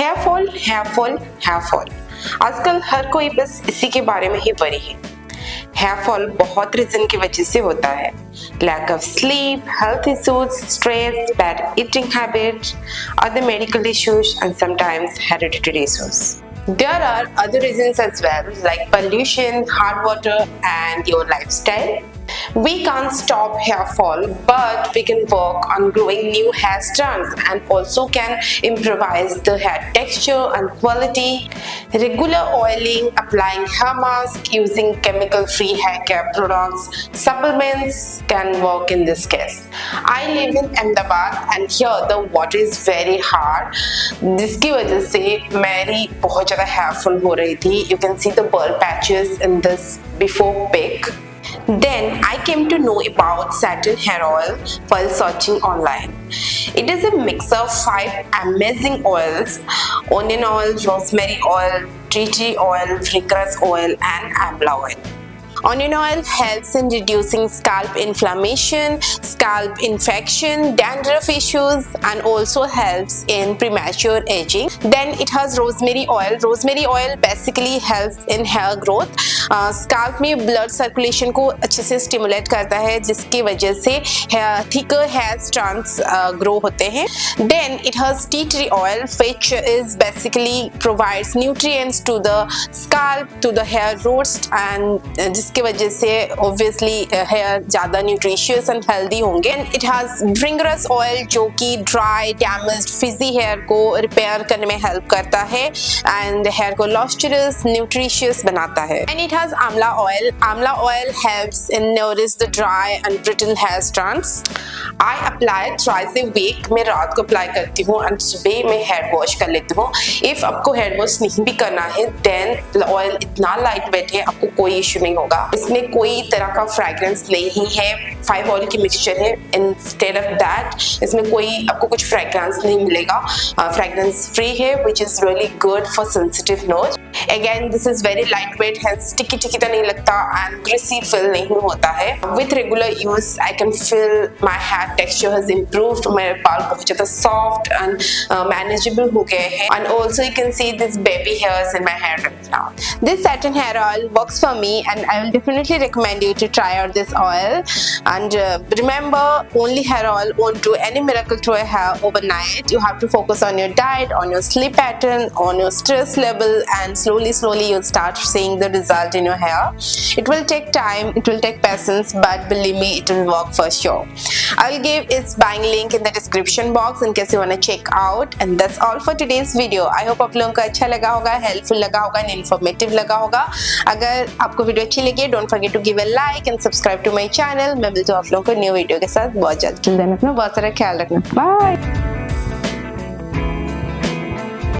Hair fall hair fall hair fall, आजकल हर कोई बस इसी के बारे में ही वरी है। हेयर फॉल बहुत रीजन की वजह से होता है। Lack of sleep, health issues, stress, bad eating habit, other medical issues and sometimes hereditary issues. There are other reasons as well, like pollution, hard water and your lifestyle. We can't stop hair fall, but we can work on growing new hair strands and also can improvise the hair texture and quality. Regular oiling, applying hair mask, using chemical-free hair care products, supplements can work in this case. I live in Ahmedabad and here the water is very hard. जिसकी वजह से मेरी बहुत ज़्यादा hair fall हो रही थी. You can see the bald patches in this before pic. Then I came to know about Saturn Hair Oil while searching online. It is a mix of 5 amazing oils: onion oil, rosemary oil, tea tree oil, fragrance oil and amla oil. Onion oil helps in reducing scalp inflammation, scalp infection, dandruff issues and also helps in premature aging. Then it has rosemary oil. Rosemary oil basically helps in hair growth. Scalp में blood circulation को अच्छे से stimulate करता है जिसकी वजह से thicker hair strands grow होते हैं. Then it has tea tree oil which is basically provides nutrients to the scalp, to the hair roots and जिसकी वजह से ऑब्वियसली हेयर ज़्यादा न्यूट्रिशियस एंड हेल्दी होंगे. इट हैज फ्रेग्रेंस ऑयल जो कि dry damaged frizzy hair को repair करने में हेल्प करता है एंड हेयर को लॉस्चरस न्यूट्रिशियस बनाता है. And it has amla oil. Amla oil helps in nourish the dry and brittle hair strands. I apply thrice a week. मैं रात को अप्लाई करती हूँ एंड सुबह मैं हेयर वॉश कर लेती हूँ. इफ आपको हेयर वॉश नहीं भी करना है देन ऑयल इतना लाइट वेट है आपको कोई इशू नहीं होगा. इसमें कोई तरह का फ्रेग्रेंस नहीं है. 5 ऑयल की मिक्सचर है. इंस्टेड ऑफ दैट इसमें कोई आपको कुछ फ्रेग्रेंस नहीं मिलेगा. फ्रेग्रेंस फ्री है which is really good for sensitive nose. Again this is very light weight है. स्टिकी तो नहीं लगता एंड ग्रीसी फील नहीं होता है. With regular use I can feel my hair texture has improved. मेरे बाल बहुत ज्यादा सॉफ्ट एंड मैनेजेबल हो गए हैं. And also you can see this baby hairs in my hair right now. This Saturn hair oil works for me and I will definitely recommend you to try out this oil. And remember, only hair oil won't do any miracle to your hair overnight. You have to focus on your diet, on your sleep pattern, on your stress level and slowly you'll start seeing the result in your hair. It will take time, it will take patience, but believe me, it will work for sure. I will give its buying link in the description box in case you want to check out. And that's all for today's video. I hope आप लोगों को अच्छा लगा होगा, helpful लगा होगा and informative लगा होगा. अगर आपको वीडियो अच्छी लगी don't forget to give a like and subscribe to my channel. मैं मिलती हूँ आप लोगों को न्यू वीडियो के साथ बहुत जल्द. टिल देन अपना बहुत सारा ख्याल रखना. बाय.